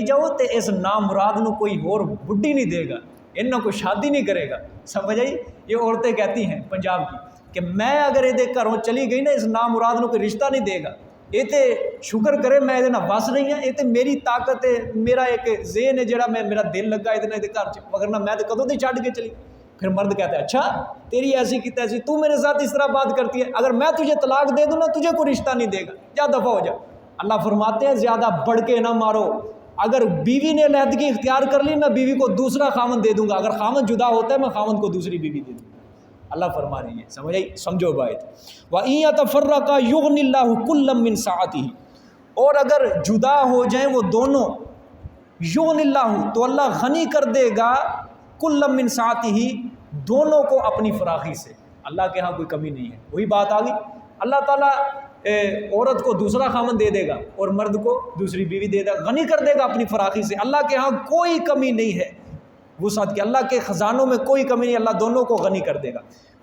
جاؤ تو اس نامراد نو کوئی اور بڈھی نہیں دے گا، انہوں کوئی شادی نہیں کرے گا. سمجھ آئی؟ یہ عورتیں کہتی ہیں پنجاب کی کہ میں اگر یہ گھروں چلی گئی نا اس نامراد نو کوئی رشتہ نہیں دے گا. یہ تو شکر کرے میں یہ بس رہی ہوں، یہ تو میری طاقت ہے، میرا ایک ذہن ہے جڑا میرا دل لگا یہ گھر چ، وگرنہ میں تو کدوں نہیں چھڈ کے چلی. پھر مرد کہتا ہے اچھا تیری ایسی کی تیسی، تو میرے ساتھ اس طرح بات کرتی ہے، اگر میں تجھے طلاق دے دوں نا تجھے کوئی رشتہ نہیں دے گا، جا دفع ہو جا. اللہ فرماتے ہیں زیادہ بڑھ کے نہ مارو. اگر بیوی نے علیحدگی اختیار کر لی میں بیوی کو دوسرا خامن دے دوں گا، اگر خامن جدا ہوتا ہے میں خامن کو دوسری بیوی دے دوں گا. اللہ فرما رہی ہے. سمجھ آئی؟ سمجھو بات. وَإِن يَتَفَرَّقَا يُغْنِ اللَّهُ كُلًّا مِّن سَعَتِهِ، اور اگر جدا ہو جائیں وہ دونوں، یغنِ اللہ تو اللہ غنی کر دے گا، كُلًّا مِّن سَعَتِهِ دونوں کو اپنی فراخی سے. اللہ کے ہاں کوئی کمی نہیں ہے. وہی بات آ گئی، اللہ تعالیٰ عورت کو دوسرا خامن دے دے گا اور مرد کو دوسری بیوی دے دے گا، غنی کر دے گا اپنی فراخی سے. اللہ کے ہاں کوئی کمی نہیں ہے وسعت کی، اللہ کے خزانوں میں کوئی کمی نہیں، اللہ دونوں کو غنی کر دے گا.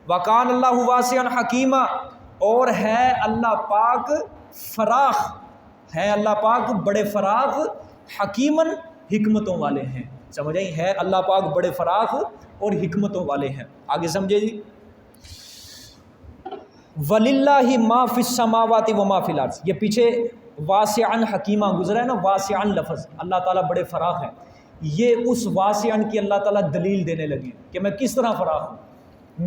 وَكَانَ اللَّهُ وَاسِعًا حَكِيمًا، اور ہے اللہ پاک فراخ، ہے اللہ پاک بڑے فراخ، حکیماً حکمتوں والے ہیں. سمجھ آئی؟ ہے اللہ پاک بڑے فراخ اور حکمتوں والے ہیں. آگے سمجھے جی. وَلِلَّهِ مَا فِي السَّمَاوَاتِ وَمَا فِي الْأَرْضِ، یہ پیچھے واسعاً حکیمہ گزرا ہے نا، واسعاً لفظ، اللہ تعالیٰ بڑے فراخ ہیں. یہ اس واسعاً کی اللہ تعالیٰ دلیل دینے لگے کہ میں کس طرح فراخ ہوں،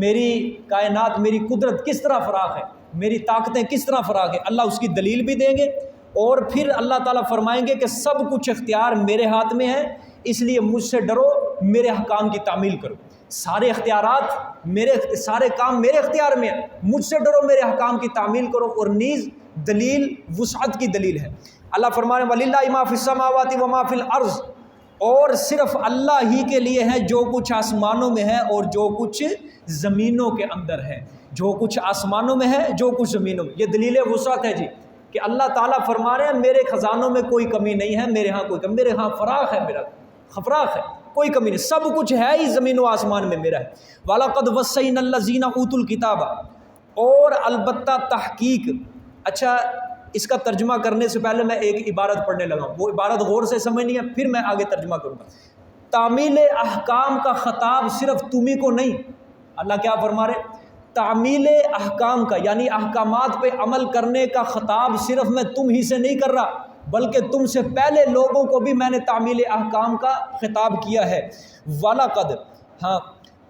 میری کائنات، میری قدرت کس طرح فراخ ہے، میری طاقتیں کس طرح فراخ ہے. اللہ اس کی دلیل بھی دیں گے اور پھر اللہ تعالیٰ فرمائیں گے کہ سب کچھ اختیار میرے ہاتھ میں ہے، اس لیے مجھ سے ڈرو، میرے حکام کی تعمیل کرو. سارے اختیارات میرے، سارے کام میرے اختیار میں ہیں، مجھ سے ڈرو، میرے حکام کی تعمیل کرو. اور نیز دلیل وسعت کی دلیل ہے. اللہ فرمانے وَلِلَّهِ مَا فِي السَّمَاوَاتِ وَمَا فِي الْأَرْضِ، اور صرف اللہ ہی کے لیے ہے جو کچھ آسمانوں میں ہے اور جو کچھ زمینوں کے اندر ہے. جو کچھ آسمانوں میں ہے، جو کچھ زمینوں میں. یہ دلیل وسعت ہے جی، کہ اللہ تعالیٰ فرما رہے ہیں میرے خزانوں میں کوئی کمی نہیں ہے، میرے ہاں کوئی کمی، میرے ہاں فراخ ہے، میرا فراخ ہے، کوئی کمی نہیں، سب کچھ ہے ہی زمین و آسمان میں میرا ہے. وَلَقَدْ وَصَّيْنَا الَّذِينَ أُوتُوا الْكِتَابَ، اور البتہ تحقیق. اچھا اس کا ترجمہ کرنے سے پہلے میں ایک عبارت پڑھنے لگا ہوں، وہ عبارت غور سے سمجھنی ہے، پھر میں آگے ترجمہ کروں گا. تعمیل احکام کا خطاب صرف تمہیں کو نہیں، اللہ کیا فرما رہے، تعمیل احکام کا یعنی احکامات پہ عمل کرنے کا خطاب صرف میں تم ہی سے نہیں کر رہا، بلکہ تم سے پہلے لوگوں کو بھی میں نے تعمیل احکام کا خطاب کیا ہے.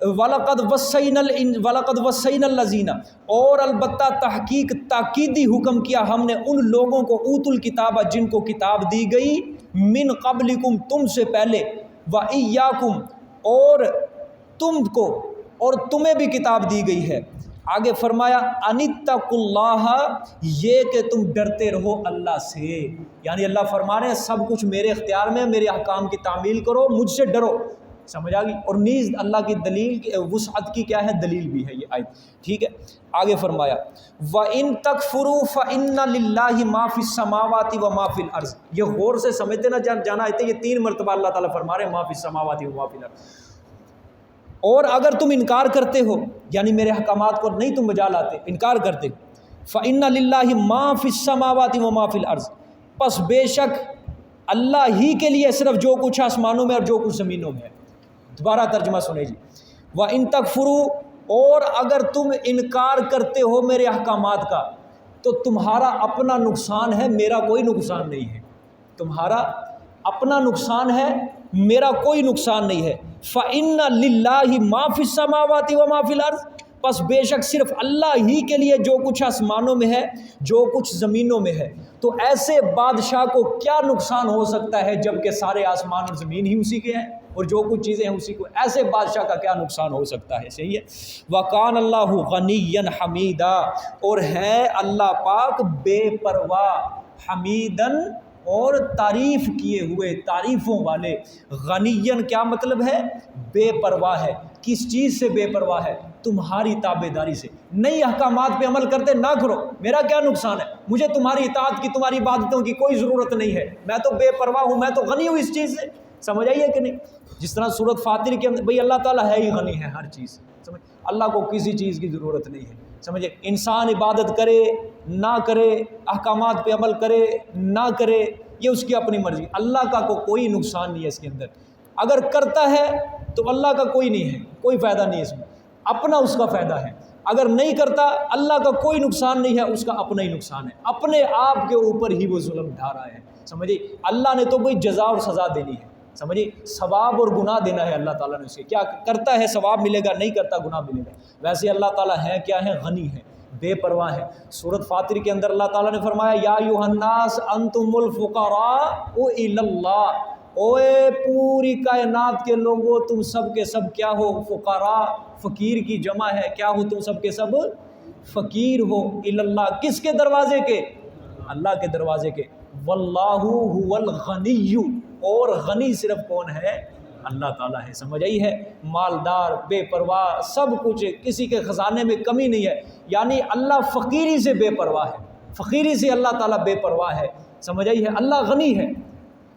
وَلَقَدْ وَصَّيْنَا الَّذِينَ، اور البتہ تحقیق تاکیدی حکم کیا ہم نے ان لوگوں کو اوتوا الکتاب جن کو کتاب دی گئی، من قبلکم تم سے پہلے، وَإِيَّاكُمْ اور تم کو اور تمہیں بھی کتاب دی گئی ہے. آگے فرمایا ان اتقوا اللہ، یہ کہ تم ڈرتے رہو اللہ سے. یعنی اللہ فرما رہے ہیں سب کچھ میرے اختیار میں، میرے احکام کی تعمیل کرو، مجھ سے ڈرو. سمجھ آ گئی؟ اور نیز اللہ کی دلیل وسعت کی کیا ہے، دلیل بھی ہے یہ آیت. ٹھیک ہے. آگے فرمایا وَإِن تَكْفُرُوا فَإِنَّ لِلَّهِ مَا فِي السَّمَاوَاتِ وَمَا فِي الْأَرْضِ. یہ غور سے سمجھتے نہ جانا آتے، یہ 3 مرتبہ اللہ تعالیٰ فرما رہے ہیں مَا فِي السَّمَاوَاتِ وَمَا فِي الْأَرْضِ. اور اگر تم انکار کرتے ہو یعنی میرے احکامات کو نہیں تم بجا لاتے، انکار کرتے، فَإِنَّ لِلَّهِ مَا فِي السَّمَاوَاتِ وَمَا فِي الْأَرْضِ، پس بے شک اللہ ہی کے لیے صرف جو کچھ آسمانوں میں اور جو کچھ زمینوں میں ہے. دوبارہ ترجمہ سنیں جی. وَإِن تَكْفُرُوا، اور اگر تم انکار کرتے ہو میرے احکامات کا تو تمہارا اپنا نقصان ہے، میرا کوئی نقصان نہیں ہے. تمہارا اپنا نقصان ہے، میرا کوئی نقصان نہیں ہے. فَإِنَّ لِلَّهِ مَا فِي السَّمَاوَاتِ وَمَا فِي الْأَرْضِ، پس بے شک صرف اللہ ہی کے لیے جو کچھ آسمانوں میں ہے، جو کچھ زمینوں میں ہے. تو ایسے بادشاہ کو کیا نقصان ہو سکتا ہے جب کہ سارے آسمان اور زمین ہی اسی کے ہیں اور جو کچھ چیزیں ہیں اسی کو، ایسے بادشاہ کا کیا نقصان ہو سکتا ہے. صحیح ہے. وَكَانَ اللَّهُ غَنِيًّا حَمِيدًا، اور ہے اللہ پاک بے پرواہ، حمیدن اور تعریف کیے ہوئے، تعریفوں والے. غنیًا کیا مطلب ہے؟ بے پرواہ ہے. کس چیز سے بے پرواہ ہے؟ تمہاری تابع داری سے. نئی احکامات پہ عمل کرتے نہ کرو، میرا کیا نقصان ہے، مجھے تمہاری اطاعت کی، تمہاری عبادتوں کی کوئی ضرورت نہیں ہے، میں تو بے پرواہ ہوں، میں تو غنی ہوں اس چیز سے. سمجھ آئیے کہ نہیں؟ جس طرح سورۃ فاطر کے اندر بھئی اللہ تعالیٰ ہے ہی غنی ہے ہر چیز. سمجھ، اللہ کو کسی چیز کی ضرورت نہیں ہے. سمجھے، انسان عبادت کرے نہ کرے، احکامات پہ عمل کرے نہ کرے، یہ اس کی اپنی مرضی، اللہ کا کوئی نقصان نہیں ہے اس کے اندر۔ اگر کرتا ہے تو اللہ کا کوئی نہیں ہے، کوئی فائدہ نہیں ہے اس میں، اپنا اس کا فائدہ ہے۔ اگر نہیں کرتا اللہ کا کوئی نقصان نہیں ہے، اس کا اپنا ہی نقصان ہے، اپنے آپ کے اوپر ہی وہ ظلم ڈھا رہا ہے۔ سمجھے، اللہ نے تو کوئی جزا اور سزا دینی ہے، سمجھے، ثواب اور گناہ دینا ہے اللہ تعالیٰ نے اسے، کیا کرتا ہے ثواب ملے گا، نہیں کرتا گناہ ملے گا۔ ویسے اللہ تعالیٰ ہے کیا ہے، غنی ہے، بے پرواہ ہے۔ سورۃ فاطر کے اندر اللہ تعالیٰ نے فرمایا یا ایھا الناس انتم الفقراء الی اللہ، اوے پوری کائنات کے لوگوں تم سب کے سب کیا ہو، فقراء، فقیر کی جمع ہے، کیا ہو تم سب کے سب، فقیر ہو، الی اللہ، کس کے دروازے کے، اللہ کے دروازے کے، واللہ هو الغنی، اور غنی صرف کون ہے، اللہ تعالیٰ ہے۔ سمجھ آئی ہے، مالدار، بے پرواہ، سب کچھ، کسی کے خزانے میں کمی نہیں ہے، یعنی اللہ فقیری سے بے پرواہ ہے، فقیری سے اللہ تعالیٰ بے پرواہ ہے۔ سمجھ آئی ہے، اللہ غنی ہے۔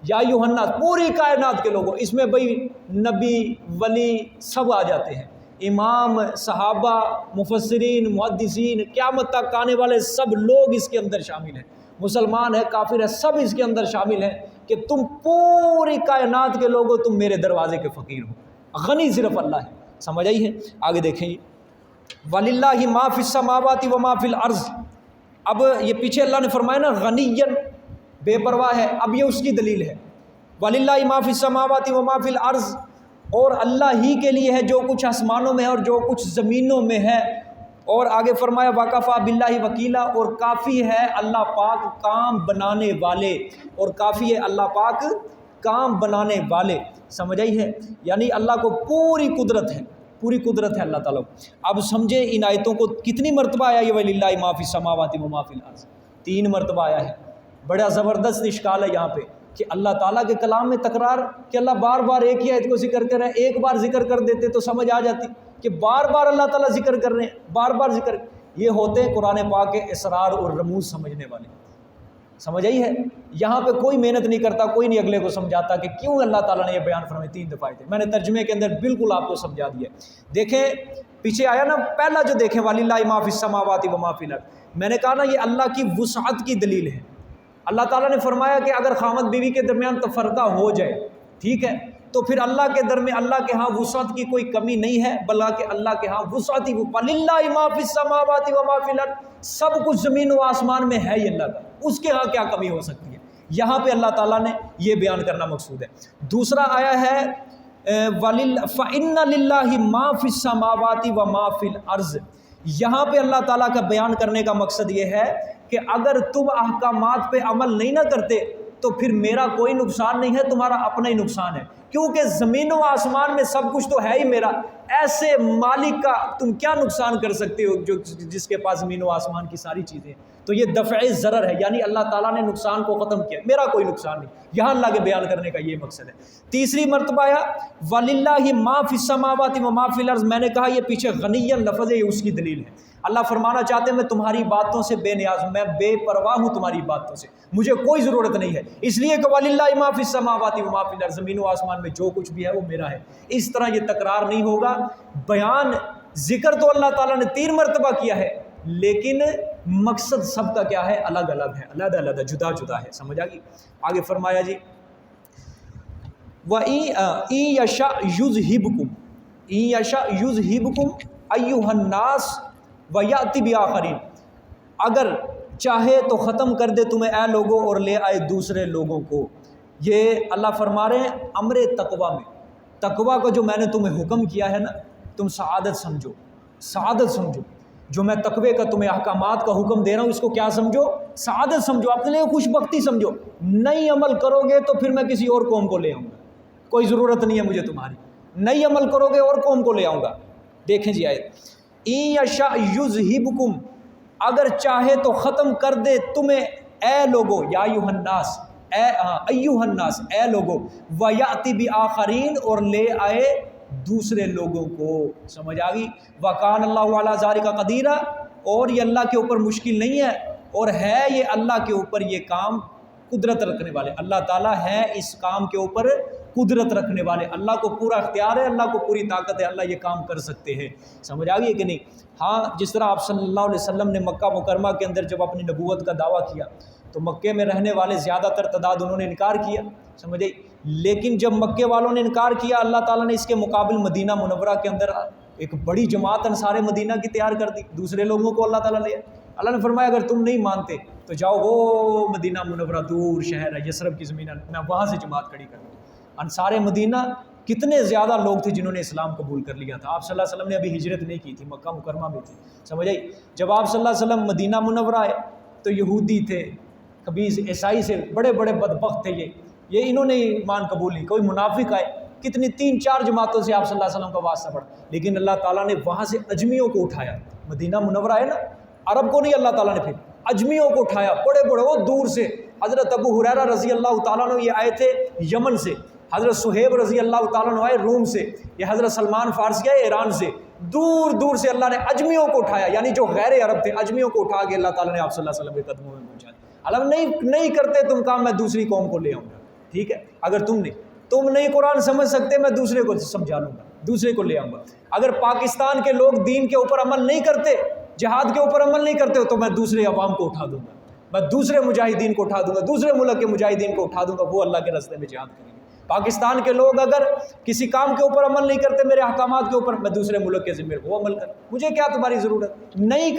یا ایھا الناس، پوری کائنات کے لوگوں، اس میں بھئی نبی، ولی سب آ جاتے ہیں، امام، صحابہ، مفسرین، محدثین، قیامت تک آنے والے سب لوگ اس کے اندر شامل ہیں، مسلمان ہے، کافر ہے، سب اس کے اندر شامل ہیں کہ تم پوری کائنات کے لوگوں تم میرے دروازے کے فقیر ہو، غنی صرف اللہ ہے۔ سمجھ آئی ہے، آگے دیکھیں وَلِلَّهِ مَا فِي السَّمَاوَاتِ وَمَا فِي الْأَرْضِ، اب یہ پیچھے اللہ نے فرمایا نا غنیًا، بے پرواہ ہے، اب یہ اس کی دلیل ہے، وَلِلَّهِ مَا فِي السَّمَاوَاتِ وَمَا فِي الْأَرْضِ، اور اللہ ہی کے لیے ہے جو کچھ آسمانوں میں ہے اور جو کچھ زمینوں میں ہے۔ اور آگے فرمایا وَكَفَى بِاللَّهِ وَكِيلًا، اور کافی ہے اللہ پاک کام بنانے والے، اور کافی ہے اللہ پاک کام بنانے والے۔ سمجھ آئی ہے، یعنی اللہ کو پوری قدرت ہے، پوری قدرت ہے اللہ تعالیٰ کو۔ اب سمجھے ان آیتوں کو کتنی مرتبہ آیا یہ وَلِلَّهِ مَا فِي السَّمَاوَاتِ وَمَا فِي الْأَرْضِ، 3 مرتبہ آیا ہے۔ بڑا زبردست اشکال ہے یہاں پہ کہ اللہ تعالیٰ کے کلام میں تکرار، کہ اللہ بار بار ایک ہی آیت کو ذکر کر رہے ہیں، ایک بار ذکر کر دیتے تو سمجھ آ جاتی کہ بار بار اللہ تعالیٰ ذکر کر رہے ہیں، بار بار ذکر، یہ ہوتے ہیں قرآن پاک کے اسرار اور رموز سمجھنے والے۔ سمجھ آئی ہے، یہاں پہ کوئی محنت نہیں کرتا، کوئی نہیں اگلے کو سمجھاتا کہ کیوں اللہ تعالیٰ نے یہ بیان فرمائے 3 دفعہ تھے، میں نے ترجمے کے اندر بالکل آپ کو سمجھا دیا۔ دیکھیں پیچھے آیا نا پہلا جو دیکھیں وَلِلَّهِ مَا فِي السَّمَاوَاتِ وَمَا فِي الْأَرْضِ، میں نے کہا نا یہ اللہ کی وسعت کی دلیل ہے۔ اللہ تعالیٰ نے فرمایا کہ اگر خامد بیوی کے درمیان تفرقہ ہو جائے، ٹھیک ہے، تو پھر اللہ کے درمیان، اللہ کے ہاں وسعت کی کوئی کمی نہیں ہے، بلکہ اللہ کے ہاں وسعت ہی، وَلِلَّهِ مَا فِي السَّمَاوَاتِ وَمَا فِي الْأَرْضِ، سب کچھ زمین و آسمان میں ہے ہی اللہ کا، اس کے ہاں کیا کمی ہو سکتی ہے، یہاں پہ اللہ تعالیٰ نے یہ بیان کرنا مقصود ہے۔ دوسرا آیا ہے فَإِنَّ لِلَّهِ مَا فِي السَّمَاوَاتِ وَمَا فِي الْأَرْضِ، یہاں پہ اللہ تعالیٰ کا بیان کرنے کا مقصد یہ ہے کہ اگر تم احکامات پہ عمل نہیں نہ کرتے تو پھر میرا کوئی نقصان نہیں ہے، تمہارا اپنا ہی نقصان ہے، کیونکہ زمین و آسمان میں سب کچھ تو ہے ہی میرا، ایسے مالک کا تم کیا نقصان کر سکتے ہو جو جس کے پاس زمین و آسمان کی ساری چیزیں ہیں۔ تو یہ دفع ضرر ہے، یعنی اللہ تعالیٰ نے نقصان کو ختم کیا، میرا کوئی نقصان نہیں، یہاں اللہ کے بیان کرنے کا یہ مقصد ہے۔ تیسری مرتبہ آیا وَلِلَّهِ مَا فِي السَّمَاوَاتِ وَمَا فِي الْأَرْضِ، میں نے کہا یہ پیچھے غنیًا لفظ ہے، یہ اس کی دلیل ہے۔ اللہ فرمانا چاہتے ہیں میں تمہاری باتوں سے بے نیاز ہوں، میں بے پرواہ ہوں تمہاری باتوں سے، مجھے کوئی ضرورت نہیں ہے، اس لیے کہ وَلِلَّهِ مَا فِي السَّمَاوَاتِ وَمَا فِي الْأَرْضِ، زمین و آسمان میں جو کچھ بھی ہے وہ میرا ہے۔ اس طرح یہ تکرار نہیں ہوگا، بیان ذکر تو اللہ تعالیٰ نے 3 مرتبہ کیا ہے، لیکن مقصد سب کا کیا ہے، الگ الگ ہے، علیحدہ علیحدہ، جدا جدا ہے۔ سمجھ آ گئی؟ آگے فرمایا جی وَإِن يَشَأْ يُذْهِبْكُمْ إِن يَشَأْ يُذْهِبْكُمْ أَيُّهَا النَّاسُ وَيَأْتِ بِآخَرِينَ، اگر چاہے تو ختم کر دے تمہیں اے لوگوں اور لے آئے دوسرے لوگوں کو۔ یہ اللہ فرما رہے ہیں امر تقویٰ میں، تقویٰ کو جو میں نے تمہیں حکم کیا ہے نا، تم سعادت سمجھو، سعادت سمجھو، جو میں تقوی کا تمہیں احکامات کا حکم دے رہا ہوں اس کو کیا سمجھو، سعادت سمجھو، اپنے لیے خوش بختی سمجھو۔ نہیں عمل کرو گے تو پھر میں کسی اور قوم کو لے آؤں گا، کوئی ضرورت نہیں ہے مجھے تمہاری، نہیں عمل کرو گے اور قوم کو لے آؤں گا۔ دیکھیں جی آیت إِن يَشَأْ يُذْهِبْكُمْ، اگر چاہے تو ختم کر دے تمہیں اے لوگو، یا ایھا الناس، ایھا الناس، اے لوگو، وَيَأْتِ بِآخَرِينَ، اور لے آئے دوسرے لوگوں کو۔ سمجھ آ گئی؟ وَكَانَ اللَّهُ عَلَىٰ ذَلِكَ قَدِيرًا، اور یہ اللہ کے اوپر مشکل نہیں ہے، اور ہے یہ اللہ کے اوپر یہ کام قدرت رکھنے والے، اللہ تعالیٰ ہے اس کام کے اوپر قدرت رکھنے والے، اللہ کو پورا اختیار ہے، اللہ کو پوری طاقت ہے، اللہ یہ کام کر سکتے ہیں۔ سمجھ آ گئی کہ نہیں؟ ہاں، جس طرح آپ صلی اللہ علیہ وسلم نے مکہ مکرمہ کے اندر جب اپنی نبوت کا دعویٰ کیا تو مکے میں رہنے والے زیادہ تر تعداد انہوں نے انکار کیا، سمجھے. لیکن جب مکے والوں نے انکار کیا، اللہ تعالیٰ نے اس کے مقابل مدینہ منورہ کے اندر ایک بڑی جماعت انصار مدینہ کی تیار کر دی. دوسرے لوگوں کو اللہ تعالیٰ اللہ نے فرمایا اگر تم نہیں مانتے تو جاؤ وہ مدینہ منورہ دور شہر ہے یثرب کی زمین، میں وہاں سے جماعت کھڑی کر دوں. انصار مدینہ کتنے زیادہ لوگ تھے جنہوں نے اسلام قبول کر لیا تھا. آپ صلی اللہ علیہ وسلم نے ابھی ہجرت نہیں کی تھی، مکہ مکرمہ میں تھے، سمجھ آئی. جب آپ صلی اللہ علیہ وسلم مدینہ منورہ آئے تو یہودی تھے، خبیث عیسائی سے بڑے بڑے بدبخت تھے، یہ انہوں نے ایمان قبول نہیں. کوئی منافق آئے، کتنی 3-4 جماعتوں سے آپ صلی اللہ علیہ وسلم کا واسطہ پڑا، لیکن اللہ تعالیٰ نے وہاں سے اجمیوں کو اٹھایا. مدینہ منورہ ہے نا، عرب کو نہیں اللہ تعالیٰ نے، پھر اجمیوں کو اٹھایا، بڑے بڑے وہ دور سے. حضرت ابو ہریرہ رضی اللہ تعالیٰ عنہ یہ آئے تھے یمن سے، حضرت صہیب رضی اللہ تعالیٰ عنہ آئے روم سے، یہ حضرت سلمان فارسی آئے ایران سے. دور دور سے اللہ نے اجمیوں کو اٹھایا، یعنی جو غیر عرب تھے اجمیوں کو اٹھا کے اللہ تعالیٰ نے آپ صلی اللہ علیہ وسلم کے قدموں میں پہنچایا. اللہ نہیں کرتے تم کام، میں دوسری قوم کو لے آؤں گا. ٹھیک ہے، اگر تم نہیں قرآن سمجھ سکتے، میں دوسرے کو سمجھا لوں گا، دوسرے کو لے آؤں گا. اگر پاکستان کے لوگ دین کے اوپر عمل نہیں کرتے، جہاد کے اوپر عمل نہیں کرتے تو میں دوسرے عوام کو اٹھا دوں گا، میں دوسرے مجاہدین کو اٹھا دوں گا، دوسرے ملک کے مجاہدین کو اٹھا دوں گا، وہ اللہ کے راستے میں جہاد کریں گے. پاکستان کے لوگ اگر کسی کام کے اوپر عمل نہیں کرتے، میرے احکامات کے اوپر، میں دوسرے ملک کے ذمہ وہ عمل کر، مجھے کیا تمہاری ضرورت. نہیں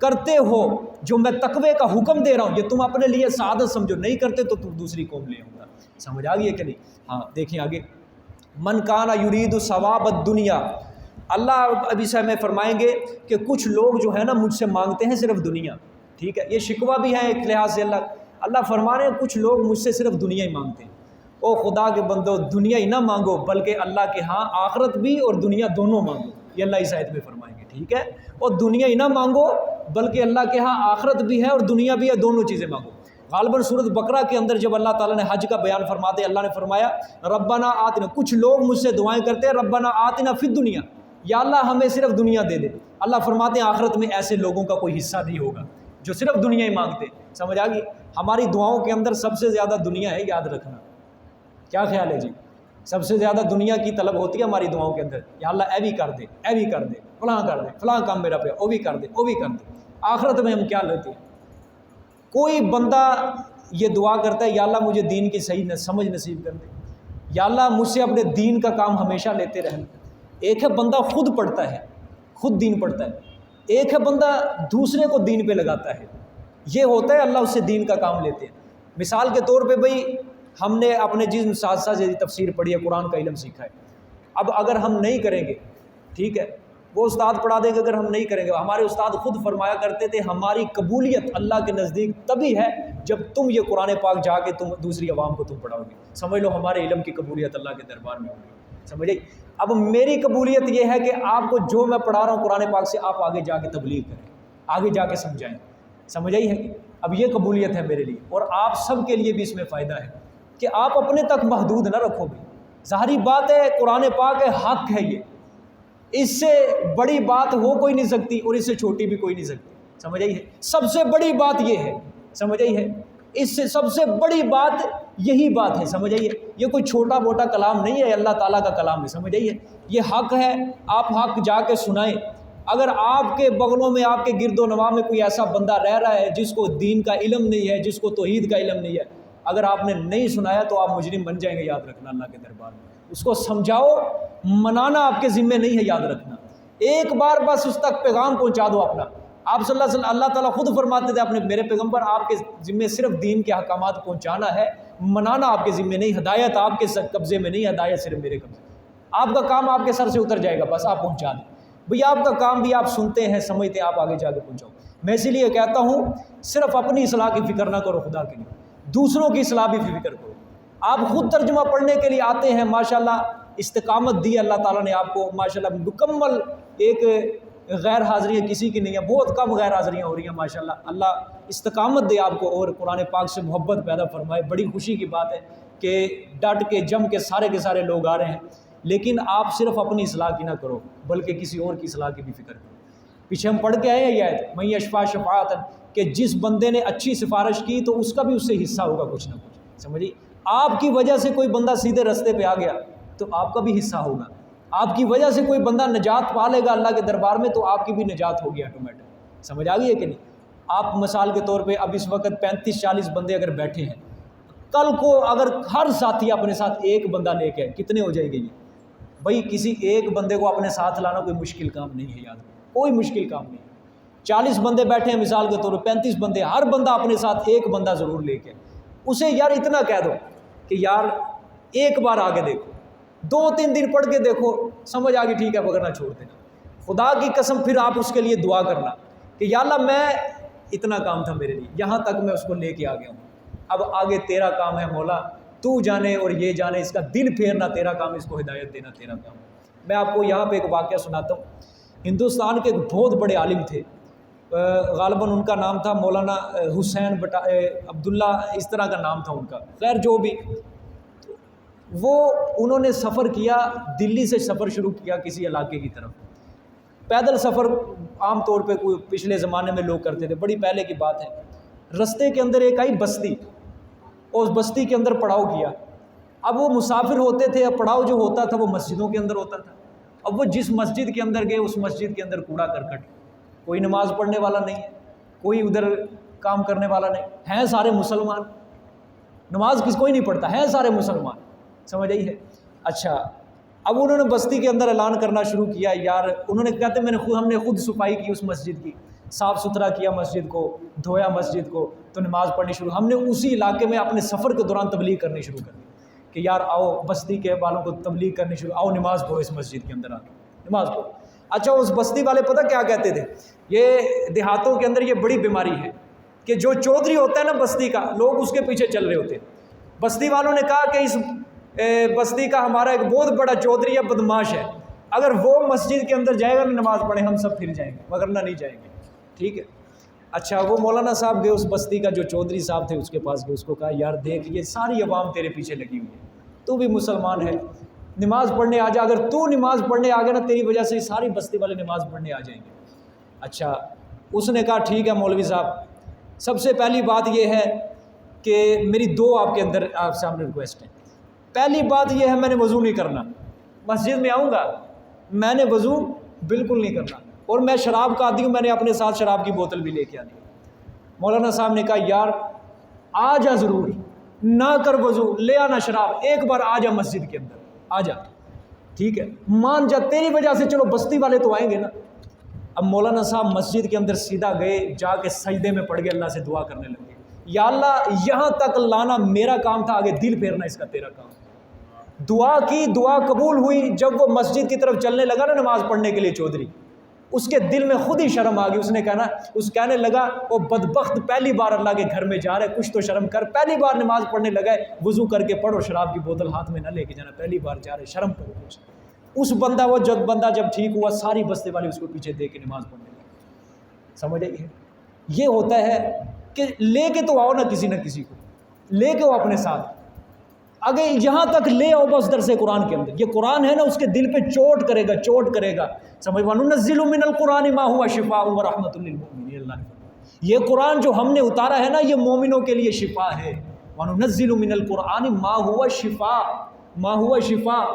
کرتے ہو جو میں تقوی کا حکم دے رہا ہوں، یہ تم اپنے لیے سعادت سمجھو. نہیں کرتے تو تم دوسری قوم لے آؤں گا. سمجھ آ گئی ہے کہ نہیں؟ ہاں دیکھیں آگے، من کانا یرید ثواب الدنیا. اللہ ابھی سے ہمیں فرمائیں گے کہ کچھ لوگ جو ہے نا مجھ سے مانگتے ہیں صرف دنیا. ٹھیک ہے، یہ شکوہ بھی ہے ایک لحاظ سے. اللہ فرما رہے ہیں کچھ لوگ مجھ سے صرف دنیا ہی مانگتے ہیں. او خدا کے بندو، دنیا ہی نہ مانگو بلکہ اللہ کے ہاں آخرت بھی اور دنیا دونوں مانگو. یہ اللہ اس آیت میں فرمائیں گے. ٹھیک ہے، اور دنیا ہی نہ مانگو بلکہ اللہ کے ہاں آخرت بھی ہے اور دنیا بھی ہے، دونوں چیزیں مانگو. غالباً سورۃ بقرہ کے اندر جب اللہ تعالیٰ نے حج کا بیان فرماتے، اللہ نے فرمایا ربنا آتنا. کچھ لوگ مجھ سے دعائیں کرتے ہیں ربنا آتنا فی الدنیا، یا اللہ ہمیں صرف دنیا دے دے. اللہ فرماتے ہیں آخرت میں ایسے لوگوں کا کوئی حصہ نہیں ہوگا جو صرف دنیا ہی مانگتے. سمجھ آ گئی؟ ہماری دعاؤں کے اندر سب سے زیادہ دنیا ہے، یاد رکھنا. کیا خیال ہے جی؟ سب سے زیادہ دنیا کی طلب ہوتی ہے ہماری دعاؤں کے اندر. یا اللہ اے بھی کر دے، اے بھی کر دے، فلاں کر دے، فلاں کام میرا پہ وہ بھی کر دے، وہ بھی کر دے. آخرت میں ہم کیا لیتے ہیں؟ کوئی بندہ یہ دعا کرتا ہے یا اللہ مجھے دین کی صحیح سمجھ نصیب کر دے، یا اللہ مجھ سے اپنے دین کا کام ہمیشہ لیتے رہنا. ایک ہے بندہ خود پڑھتا ہے، خود دین پڑھتا ہے. ایک ہے بندہ دوسرے کو دین پہ لگاتا ہے. یہ ہوتا ہے اللہ اس سے دین کا کام لیتے ہیں. مثال کے طور پہ بھائی ہم نے اپنے جسم ساتھ تفسیر پڑھی ہے، قرآن کا علم سیکھا ہے. اب اگر ہم نہیں کریں گے، ٹھیک ہے، وہ استاد پڑھا دے گا، اگر ہم نہیں کریں گے. ہمارے استاد خود فرمایا کرتے تھے ہماری قبولیت اللہ کے نزدیک تبھی ہے جب تم یہ قرآن پاک جا کے تم دوسری عوام کو تم پڑھاؤ گے. سمجھ لو ہمارے علم کی قبولیت اللہ کے دربار میں ہوگی. سمجھے؟ اب میری قبولیت یہ ہے کہ آپ کو جو میں پڑھا رہا ہوں قرآن پاک سے، آپ آگے جا کے تبلیغ کریں، آگے جا کے سمجھائیں. سمجھ آئی ہے؟ اب یہ قبولیت ہے میرے لیے، اور آپ سب کے لیے بھی اس میں فائدہ ہے کہ آپ اپنے تک محدود نہ رکھو گے. ظاہری بات ہے قرآن پاک ہے، حق ہے، یہ اس سے بڑی بات ہو کوئی نہیں سکتی اور اس سے چھوٹی بھی کوئی نہیں سکتی. سمجھ آئی ہے؟ سب سے بڑی بات یہ ہے. سمجھ آئی ہے؟ اس سے سب سے بڑی بات یہی بات ہے. سمجھ آئی ہے؟ یہ کوئی چھوٹا موٹا کلام نہیں ہے، اللہ تعالیٰ کا کلام ہے. سمجھ آئی ہے؟ یہ حق ہے، آپ حق جا کے سنائیں. اگر آپ کے بغلوں میں، آپ کے گرد و نواح میں کوئی ایسا بندہ رہ رہا ہے جس کو دین کا علم نہیں ہے، جس کو توحید کا علم نہیں ہے، اگر آپ نے نہیں سنایا تو آپ مجرم بن جائیں گے. یاد رکھنا اللہ کے دربار میں اس کو سمجھاؤ، منانا آپ کے ذمہ نہیں ہے. یاد رکھنا ایک بار بس اس تک پیغام پہنچا دو اپنا. آپ صلی اللہ علیہ وسلم، اللہ تعالیٰ خود فرماتے تھے اپنے میرے پیغمبر آپ کے ذمہ صرف دین کے احکامات پہنچانا ہے، منانا آپ کے ذمہ نہیں. ہدایت آپ کے قبضے میں نہیں، ہدایت صرف میرے قبضے. آپ کا کام آپ کے سر سے اتر جائے گا، بس آپ پہنچا دیں. بھئی آپ کا کام بھی آپ سنتے ہیں، سمجھتے ہیں، آپ آگے جا کے پہنچاؤ. میں اسی لیے کہتا ہوں صرف اپنی اصلاح کی فکر نہ کرو، خدا کے لیے دوسروں کی اصلاح بھی فکر کرو. آپ خود ترجمہ پڑھنے کے لیے آتے ہیں، ماشاءاللہ استقامت دی اللہ تعالیٰ نے آپ کو، ماشاءاللہ مکمل. ایک غیر حاضریاں کسی کی نہیں ہیں، بہت کم غیر حاضریاں ہو رہی ہیں ماشاءاللہ. اللہ استقامت دے آپ کو اور قرآن پاک سے محبت پیدا فرمائے. بڑی خوشی کی بات ہے کہ ڈٹ کے جم کے سارے لوگ آ رہے ہیں. لیکن آپ صرف اپنی اصلاح کی نہ کرو بلکہ کسی اور کی اصلاح کی بھی فکر کرو. پیچھے ہم پڑھ کے آئے ہیں یہ آیت، من یشفع شفاعۃ، کہ جس بندے نے اچھی سفارش کی تو اس کا بھی اس سے حصہ ہوگا کچھ نہ کچھ. سمجھیے؟ آپ کی وجہ سے کوئی بندہ سیدھے رستے پہ آ گیا تو آپ کا بھی حصہ ہوگا. آپ کی وجہ سے کوئی بندہ نجات پا لے گا اللہ کے دربار میں تو آپ کی بھی نجات ہوگی آٹومیٹک. سمجھ آ گئی ہے کہ نہیں؟ آپ مثال کے طور پہ اب اس وقت 35-40 بندے اگر بیٹھے ہیں، کل کو اگر ہر ساتھی اپنے ساتھ ایک بندہ لے کے، کتنے ہو جائے گے یہ؟ بھائی کسی ایک بندے کو اپنے ساتھ لانا کوئی مشکل کام نہیں ہے، یاد کوئی مشکل کام نہیں ہے۔ 40 بندے بیٹھے ہیں مثال کے طور پہ، 35 بندے، ہر بندہ اپنے ساتھ ایک بندہ ضرور لے کے، اسے یار اتنا کہہ دو کہ یار ایک بار آگے دیکھو، 2-3 دن پڑھ کے دیکھو، سمجھ آ گئی ٹھیک ہے، وغیرہ چھوڑ دینا۔ خدا کی قسم پھر آپ اس کے لیے دعا کرنا کہ یا اللہ میں اتنا کام تھا میرے لیے، یہاں تک میں اس کو لے کے آ گیا ہوں، اب آگے تیرا کام ہے مولا، تو جانے اور یہ جانے، اس کا دل پھیرنا تیرا کام، اس کو ہدایت دینا تیرا کام۔ میں آپ کو یہاں پہ ایک واقعہ سناتا ہوں۔ ہندوستان کے ایک بہت بڑے عالم تھے، غالباً ان کا نام تھا مولانا حسین عبداللہ، اس طرح کا نام تھا ان کا، خیر جو بھی، وہ انہوں نے سفر کیا، دلی سے سفر شروع کیا کسی علاقے کی طرف، پیدل سفر عام طور پہ کوئی پچھلے زمانے میں لوگ کرتے تھے، بڑی پہلے کی بات ہے۔ رستے کے اندر ایک آئی بستی، اور اس بستی کے اندر پڑاؤ کیا۔ اب وہ مسافر ہوتے تھے، اب پڑاؤ جو ہوتا تھا وہ مسجدوں کے اندر ہوتا تھا۔ اب وہ جس مسجد کے اندر گئے، اس مسجد کے اندر کوڑا کرکٹ، کوئی نماز پڑھنے والا نہیں ہے، کوئی ادھر کام کرنے والا نہیں، ہیں سارے مسلمان، نماز کوئی نہیں پڑھتا، ہیں سارے مسلمان، سمجھ آئی ہے؟ اچھا، اب انہوں نے بستی کے اندر اعلان کرنا شروع کیا، یار انہوں نے کہتے ہم نے خود صفائی کی اس مسجد کی، صاف ستھرا کیا مسجد کو، دھویا مسجد کو، تو نماز پڑھنی شروع، ہم نے اسی علاقے میں اپنے سفر کے دوران تبلیغ کرنی شروع کر دی کہ یار آؤ بستی کے والوں کو تبلیغ کرنی شروع، آؤ نماز پڑھو اس مسجد کے اندر آ کے، نماز پڑھو۔ اچھا، اس بستی والے پتہ کیا کہتے تھے؟ یہ دیہاتوں کے اندر یہ بڑی بیماری ہے کہ جو چودھری ہوتا ہے نا بستی کا، لوگ اس کے پیچھے چل رہے ہوتے ہیں۔ بستی والوں نے کہا کہ اس بستی کا ہمارا ایک بہت بڑا چودھری ہے، بدماش ہے، اگر وہ مسجد کے اندر جائے گا نا نماز پڑھیں، ہم سب پھر جائیں گے، ورنہ نہیں جائیں گے، ٹھیک ہے؟ اچھا، وہ مولانا صاحب گئے اس بستی کا جو چودھری صاحب تھے اس کے پاس گئے، اس کو کہا یار دیکھ یہ ساری عوام تیرے پیچھے لگی ہوئی ہے، تو بھی مسلمان ہے، نماز پڑھنے آ جا، اگر تو نماز پڑھنے آ گیا نا تیری وجہ سے ساری بستی والے نماز پڑھنے آ جائیں گے۔ اچھا، اس نے کہا ٹھیک ہے مولوی صاحب، سب سے پہلی بات یہ ہے کہ میری دو آپ کے اندر آپ سامنے ریکویسٹ ہے۔ پہلی بات یہ ہے میں نے وضو نہیں کرنا، مسجد میں آؤں گا میں نے وضو بالکل نہیں کرنا، اور میں شراب کا عادی ہوں، میں نے اپنے ساتھ شراب کی بوتل بھی لے کے آنی۔ مولانا صاحب نے کہا یار آ جا، ضرور نہ کر وضو، لے آنا شراب، ایک بار آ جا مسجد کے اندر، آ جا، ٹھیک ہے، مان جا، تیری وجہ سے چلو بستی والے تو آئیں گے نا۔ اب مولانا صاحب مسجد کے اندر سیدھا گئے، جا کے سجدے میں پڑ گئے، اللہ سے دعا کرنے لگے، یا اللہ یہاں تک لانا میرا کام تھا، آگے دل پھیرنا اس کا تیرا کام۔ دعا کی، دعا قبول ہوئی۔ جب وہ مسجد کی طرف چلنے لگا نا نماز پڑھنے کے لیے چودھری، اس کے دل میں خود ہی شرم آ گئی، اس نے کہنے لگا وہ بدبخت پہلی بار اللہ کے گھر میں جا رہا ہے، کچھ تو شرم کر، پہلی بار نماز پڑھنے لگا ہے، وضو کر کے پڑھو، شراب کی بوتل ہاتھ میں نہ لے کے جانا، پہلی بار جا رہے، شرم کرو کچھ۔ اس بندہ جب ٹھیک ہوا، ساری بستی والے اس کو پیچھے دے کے نماز پڑھنے لگے، سمجھ آئی ہے؟ یہ ہوتا ہے کہ لے کے تو آؤ نا کسی نہ کسی کو، لے کے آؤ اپنے ساتھ، اگر یہاں تک لے آؤ بس درس قرآن کے اندر، یہ قرآن ہے نا اس کے دل پہ چوٹ کرے گا، سمجھ وَنُنَزِّلُ مِنَ الْقُرْآنِ مَا هُوَ شِفَاءٌ وَرَحْمَةٌ لِّلْمُؤْمِنِينَ، اللہ نے یہ قرآن جو ہم نے اتارا ہے نا یہ مومنوں کے لیے شفا ہے، وَنُنَزِّلُ مِنَ الْقُرْآنِ مَا هُوَ شِفَاءٌ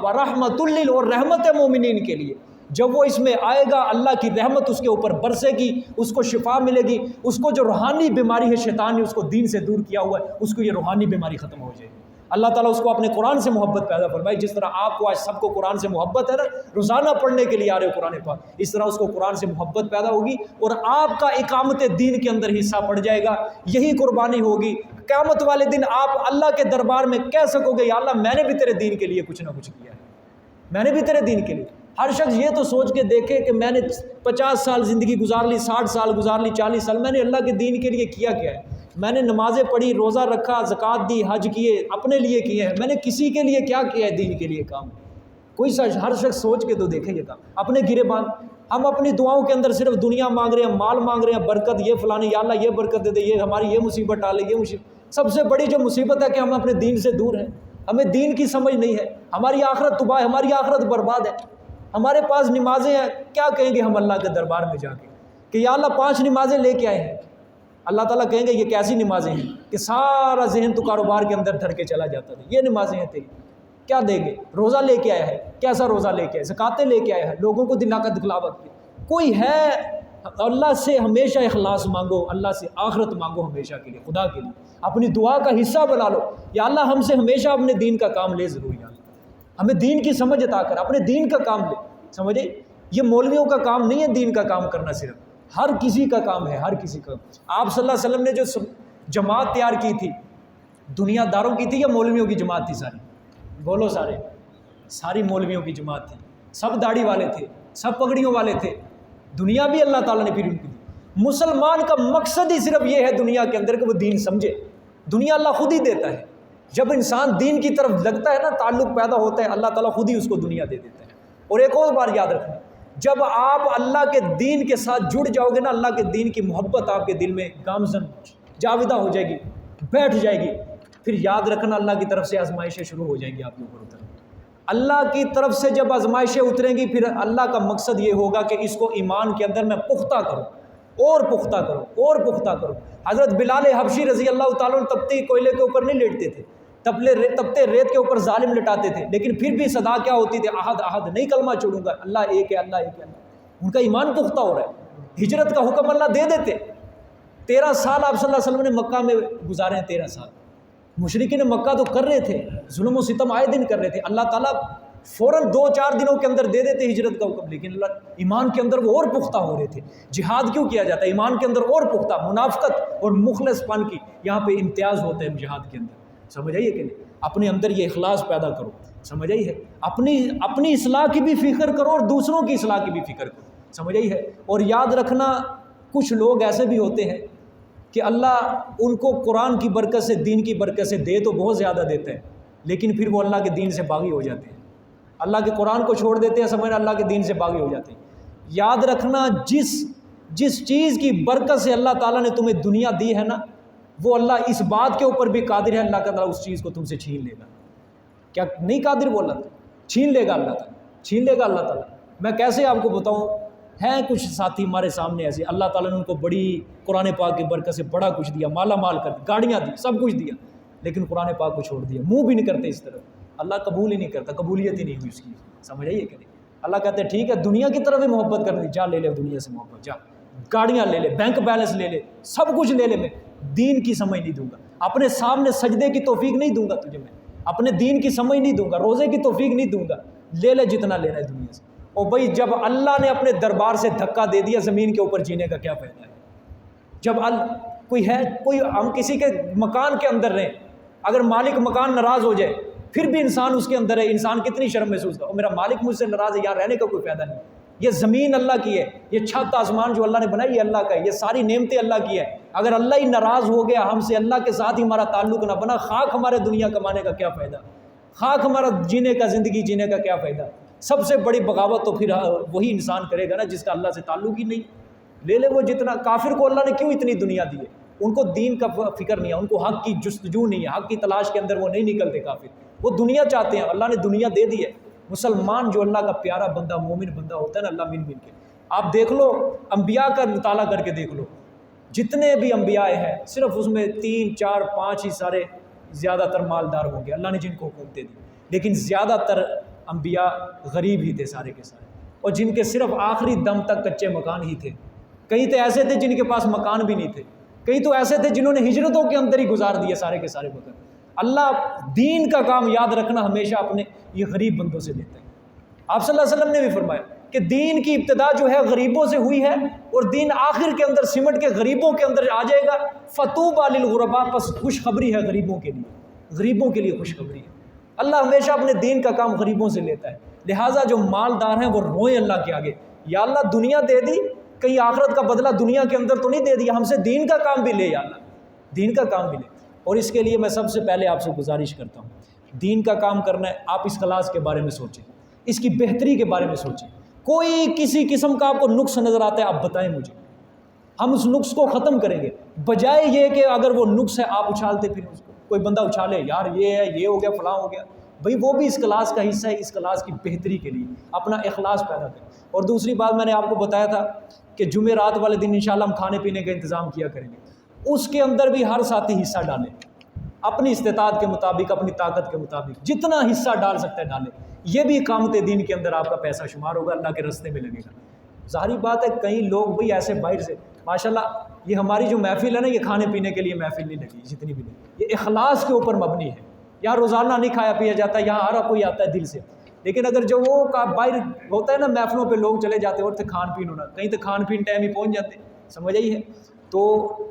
وَرَحْمَةٌ لِّلْمُؤْمِنِينَ، اور رحمت ہے مومنین کے لیے، جب وہ اس میں آئے گا اللہ کی رحمت اس کے اوپر برسے گی، اس کو شفا ملے گی، اس کو جو روحانی بیماری ہے شیطان نے اس کو دین سے دور کیا ہوا ہے، اس کو یہ روحانی بیماری ختم ہو جائے گی۔ اللہ تعالیٰ اس کو اپنے قرآن سے محبت پیدا فرمائے، جس طرح آپ کو آج سب کو قرآن سے محبت ہے نا، روزانہ پڑھنے کے لیے آ رہے ہو قرآن پاک، اس طرح اس کو قرآن سے محبت پیدا ہوگی اور آپ کا اقامت دین کے اندر حصہ پڑ جائے گا، یہی قربانی ہوگی۔ قیامت والے دن آپ اللہ کے دربار میں کہہ سکو گے یا اللہ میں نے بھی تیرے دین کے لیے کچھ نہ کچھ کیا ہے، میں نے بھی تیرے دین کے لیے۔ ہر شخص یہ تو سوچ کے دیکھے کہ میں نے 50 سال زندگی گزار لی، 60 سال گزار لی، 40 سال، میں نے اللہ کے دین کے لیے کیا ہے؟ میں نے نمازیں پڑھی، روزہ رکھا، زکوٰۃ دی، حج کیے، اپنے لیے کیے ہیں، میں نے کسی کے لیے کیا ہے دین کے لیے کام؟ ہر شخص سوچ کے تو دیکھے یہ کام، اپنے گرے باندھ۔ ہم اپنی دعاؤں کے اندر صرف دنیا مانگ رہے ہیں، مال مانگ رہے ہیں، برکت، یہ فلانی، یا اللہ یہ برکت دے دے، یہ ہماری یہ مصیبت ٹالے، یہ مصیبت۔ سب سے بڑی جو مصیبت ہے کہ ہم اپنے دین سے دور ہیں، ہمیں دین کی سمجھ نہیں ہے، ہماری آخرت تباہ ہے، ہماری آخرت برباد ہے۔ ہمارے پاس نمازیں ہیں، کیا کہیں گے ہم اللہ کے دربار میں جا کے کہ یا اللہ 5 نمازیں لے کے آئے ہیں، اللہ تعالیٰ کہیں گے یہ کیسی نمازیں ہیں کہ سارا ذہن تو کاروبار کے اندر دھر کے چلا جاتا تھا، یہ نمازیں ہیں تیری، کیا دیں گے؟ روزہ لے کے آیا ہے، کیسا روزہ لے کے آیا ہے؟ زکاتیں لے کے آیا ہے، لوگوں کو دکھلاوا کیا، کوئی ہے اللہ سے ہمیشہ اخلاص مانگو، اللہ سے آخرت مانگو ہمیشہ کے لیے، خدا کے لیے اپنی دعا کا حصہ بنا لو، یا اللہ ہم سے ہمیشہ اپنے دین کا کام لے، ضرور یا اللہ ہمیں دین کی سمجھ عطا کر، اپنے دین کا کام لے، سمجھے؟ یہ مولویوں کا کام نہیں ہے دین کا کام کرنا، صرف ہر کسی کا کام ہے، ہر کسی کا۔ آپ صلی اللہ علیہ وسلم نے جو جماعت تیار کی تھی، دنیا داروں کی تھی یا مولویوں کی جماعت تھی؟ ساری بولو، ساری مولویوں کی جماعت تھی، سب داڑھی والے تھے، سب پگڑیوں والے تھے، دنیا بھی اللہ تعالیٰ نے پھر ان کی دی۔ مسلمان کا مقصد ہی صرف یہ ہے دنیا کے اندر کہ وہ دین سمجھے، دنیا اللہ خود ہی دیتا ہے، جب انسان دین کی طرف لگتا ہے نا، تعلق پیدا ہوتا ہے، اللہ تعالیٰ خود ہی اس کو دنیا دے دیتا ہے۔ اور ایک اور بار یاد رکھنا، جب آپ اللہ کے دین کے ساتھ جڑ جاؤ گے نا، اللہ کے دین کی محبت آپ کے دل میں گامزن جاودہ ہو جائے گی، بیٹھ جائے گی، پھر یاد رکھنا اللہ کی طرف سے آزمائشیں شروع ہو جائیں گی آپ کے اوپر اترنا۔ اللہ کی طرف سے جب آزمائشیں اتریں گی، پھر اللہ کا مقصد یہ ہوگا کہ اس کو ایمان کے اندر میں پختہ کروں، اور پختہ کروں، اور پختہ کروں۔ حضرت بلال حبشی رضی اللہ تعالیٰ عنہ تپتے کوئلے کے اوپر نہیں لیٹتے تھے، تپتے ریت کے اوپر ظالم لٹاتے تھے، لیکن پھر بھی صدا کیا ہوتی تھی؟ احد احد، نہیں کلمہ چھوڑوں گا، اللہ ایک ہے، اللہ ایک ہے۔ ان کا ایمان پختہ ہو رہا ہے، ہجرت کا حکم اللہ دے دیتے۔ 13 سال آپ صلی اللہ علیہ وسلم نے مکہ میں گزارے ہیں، 13 سال مشرکین مکہ تو کر رہے تھے، ظلم و ستم آئے دن کر رہے تھے، اللہ تعالیٰ فوراً 2-4 دنوں کے اندر دے دیتے ہجرت کا حکم، لیکن اللہ ایمان کے اندر وہ اور پختہ ہو رہے تھے۔ جہاد کیوں کیا جاتا ہے؟ ایمان کے اندر اور پختہ، منافقت اور مخلص پن کی یہاں پہ امتیاز ہوتا ہے جہاد کے اندر، سمجھ آئیے کہ نہیں؟ اپنے اندر یہ اخلاص پیدا کرو، سمجھ آئی ہے؟ اپنی اصلاح کی بھی فکر کرو اور دوسروں کی اصلاح کی بھی فکر کرو، سمجھ آئی ہے؟ اور یاد رکھنا، کچھ لوگ ایسے بھی ہوتے ہیں کہ اللہ ان کو قرآن کی برکت سے، دین کی برکت سے دے تو بہت زیادہ دیتا ہے، لیکن پھر وہ اللہ کے دین سے باغی ہو جاتے ہیں، اللہ کے قرآن کو چھوڑ دیتے ہیں، سمجھنا اللہ کے دین سے باغی ہو جاتے ہیں۔ یاد رکھنا، جس چیز کی برکت سے اللہ تعالیٰ نے تمہیں دنیا دی ہے نا، وہ اللہ اس بات کے اوپر بھی قادر ہے، اللہ تعالیٰ اس چیز کو تم سے چھین لے گا۔ کیا نہیں قادر بولا تھا؟ چھین لے گا اللہ تعالیٰ، چھین لے گا اللہ تعالیٰ۔ میں کیسے آپ کو بتاؤں، ہیں کچھ ساتھی ہمارے سامنے ایسے، اللہ تعالیٰ نے ان کو بڑی قرآن پاک کی برکت سے بڑا کچھ دیا، مالا مال کر دیا، گاڑیاں دی، سب کچھ دیا، لیکن قرآن پاک کو چھوڑ دیا، منہ بھی نہیں کرتے اس طرف، اللہ قبول ہی نہیں کرتا، قبولیت ہی نہیں ہوئی اس کی، سمجھ آئیے کہ نہیں؟ اللہ کہتے ہیں ٹھیک ہے، دنیا کی طرف بھی محبت کرنی دی، جا لے لے دنیا سے محبت، جا گاڑیاں لے لے، بینک بیلنس لے لے، سب کچھ لے لے، میں دین کی سمجھ نہیں دوں گا، اپنے سامنے سجدے کی توفیق نہیں دوں گا تجھے، میں اپنے دین کی سمجھ نہیں دوں گا، روزے کی توفیق نہیں دوں گا، لے لے جتنا لینا ہے دنیا سے۔ اور بھائی جب اللہ نے اپنے دربار سے دھکا دے دیا، زمین کے اوپر جینے کا کیا فائدہ ہے؟ جب کوئی ہم کسی کے مکان کے اندر رہیں، اگر مالک مکان ناراض ہو جائے پھر بھی انسان اس کے اندر ہے، انسان کتنی شرم محسوس کرے، میرا مالک مجھ سے ناراض ہے، یہاں رہنے کا کوئی فائدہ نہیں۔ یہ زمین اللہ کی ہے، یہ چھت آسمان جو اللہ نے بنائی یہ اللہ کا ہے، یہ ساری نعمتیں اللہ کی ہے، اگر اللہ ہی ناراض ہو گیا ہم سے، اللہ کے ساتھ ہی ہمارا تعلق نہ بنا، خاک ہمارے دنیا کمانے کا کیا فائدہ، خاک ہمارا جینے کا، زندگی جینے کا کیا فائدہ؟ سب سے بڑی بغاوت تو پھر وہی انسان کرے گا نا جس کا اللہ سے تعلق ہی نہیں۔ لے لے وہ جتنا، کافر کو اللہ نے کیوں اتنی دنیا دی ہے؟ ان کو دین کا فکر نہیں ہے، ان کو حق کی جستجو نہیں ہے، حق کی تلاش کے اندر وہ نہیں نکلتے کافر، وہ دنیا چاہتے ہیں، اللہ نے دنیا دے دی ہے۔ مسلمان جو اللہ کا پیارا بندہ، مومن بندہ ہوتا ہے نا، اللہ من کے، آپ دیکھ لو انبیاء کا مطالعہ کر کے دیکھ لو، جتنے بھی انبیاء ہیں صرف اس میں 3 4 5 ہی سارے زیادہ تر مالدار ہوں گے، اللہ نے جن کو حکومتیں دی، لیکن زیادہ تر انبیاء غریب ہی تھے سارے کے سارے، اور جن کے صرف آخری دم تک کچے مکان ہی تھے، کئی تو ایسے تھے جن کے پاس مکان بھی نہیں تھے، کئی تو ایسے تھے جنہوں نے ہجرتوں کے اندر ہی گزار دیے سارے کے سارے وقت۔ اللہ دین کا کام یاد رکھنا ہمیشہ اپنے یہ غریب بندوں سے لیتا ہے۔ آپ صلی اللہ علیہ وسلم نے بھی فرمایا کہ دین کی ابتدا جو ہے غریبوں سے ہوئی ہے، اور دین آخر کے اندر سمٹ کے غریبوں کے اندر آ جائے گا۔ فطوبی للغرباء، پس خوشخبری ہے غریبوں کے لیے، غریبوں کے لیے خوشخبری ہے۔ اللہ ہمیشہ اپنے دین کا کام غریبوں سے لیتا ہے، لہٰذا جو مالدار ہیں وہ روئیں اللہ کے آگے، یا اللہ دنیا دے دی، کہیں آخرت کا بدلہ دنیا کے اندر تو نہیں دے دیا، ہم سے دین کا کام بھی لے، یا اللہ دین کا کام بھی لے۔ اور اس کے لیے میں سب سے پہلے آپ سے گزارش کرتا ہوں، دین کا کام کرنا ہے، آپ اس کلاس کے بارے میں سوچیں، اس کی بہتری کے بارے میں سوچیں، کوئی کسی قسم کا آپ کو نقص نظر آتا ہے آپ بتائیں مجھے، ہم اس نقص کو ختم کریں گے، بجائے یہ کہ اگر وہ نقص ہے آپ اچھالتے پھر اس کو، کوئی بندہ اچھالے یار یہ ہے، یہ ہو گیا، فلاں ہو گیا، بھئی وہ بھی اس کلاس کا حصہ ہے، اس کلاس کی بہتری کے لیے اپنا اخلاص پیدا کریں۔ اور دوسری بات میں نے آپ کو بتایا تھا کہ جمعرات والے دن انشاءاللہ ہم کھانے پینے کا انتظام کیا کریں گے، اس کے اندر بھی ہر ساتھی حصہ ڈالیں، اپنی استطاعت کے مطابق، اپنی طاقت کے مطابق جتنا حصہ ڈال سکتا ہے ڈالیں، یہ بھی اقامت دین کے اندر آپ کا پیسہ شمار ہوگا، اللہ کے راستے میں لگے گا۔ ظاہری بات ہے کئی لوگ بھئی ایسے باہر سے ماشاءاللہ، یہ ہماری جو محفل ہے نا، یہ کھانے پینے کے لیے محفل نہیں لگی جتنی بھی نہیں، یہ اخلاص کے اوپر مبنی ہے. یہاں روزانہ نہیں کھایا پیا جاتا، یہاں ہر کوئی آتا ہے دل سے. لیکن اگر جو وہ کا باہر ہوتا ہے نا، محفلوں پہ لوگ چلے جاتے ہیں اور کھان پین ہونا، کہیں تو کھان پین ٹائم ہی پہنچ جاتے ہیں، سمجھ آئی ہے. تو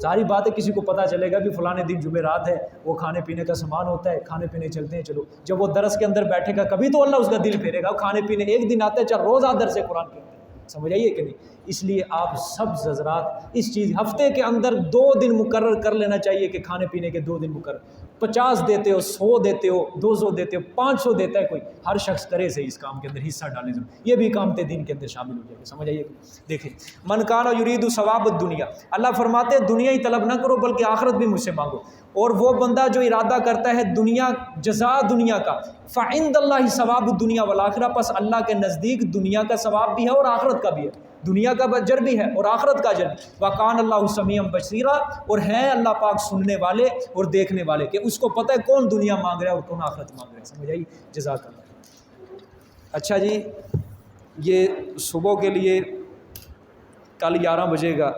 ظاہری بات ہے کسی کو پتہ چلے گا کہ فلانے دن جمعرات ہے، وہ کھانے پینے کا سامان ہوتا ہے، کھانے پینے چلتے ہیں. چلو جب وہ درس کے اندر بیٹھے گا کبھی تو اللہ اس کا دل پھیرے گا. کھانے پینے ایک دن آتا ہے، چاہے روز درس سے قرآن کے، سمجھ آئیے کہ نہیں. اس لیے آپ سب حضرات اس چیز ہفتے کے اندر 2 دن مقرر کر لینا چاہیے کہ کھانے پینے کے 2 دن مقرر. 50 دیتے ہو، 100 دیتے ہو، 200 دیتے ہو، 500 دیتا ہے کوئی، ہر شخص کرے سے اس کام کے اندر حصہ ڈالے ضرور. یہ بھی کام دین کے اندر شامل ہو جائے گا، سمجھ آئیے. دیکھیں من کان یرید ثواب الدنیا، اللہ فرماتے ہیں دنیا ہی طلب نہ کرو بلکہ آخرت بھی مجھ سے مانگو. اور وہ بندہ جو ارادہ کرتا ہے دنیا، جزا دنیا کا، فعند اللہ ثواب الدنیا والآخرہ، پس اللہ کے نزدیک دنیا کا ثواب بھی ہے اور آخرت کا بھی ہے. دنیا کا اجر بھی ہے اور آخرت کا اجر بھی. وَقَانَ اللَّهُ سَمِيعًا بَصِيرًا، اور ہیں اللہ پاک سننے والے اور دیکھنے والے، کہ اس کو پتہ ہے کون دنیا مانگ رہا ہے اور کون آخرت مانگ رہا ہے. سمجھ آئی. جزاک اللہ. اچھا جی، یہ صبح کے لیے کل 11 بجے گا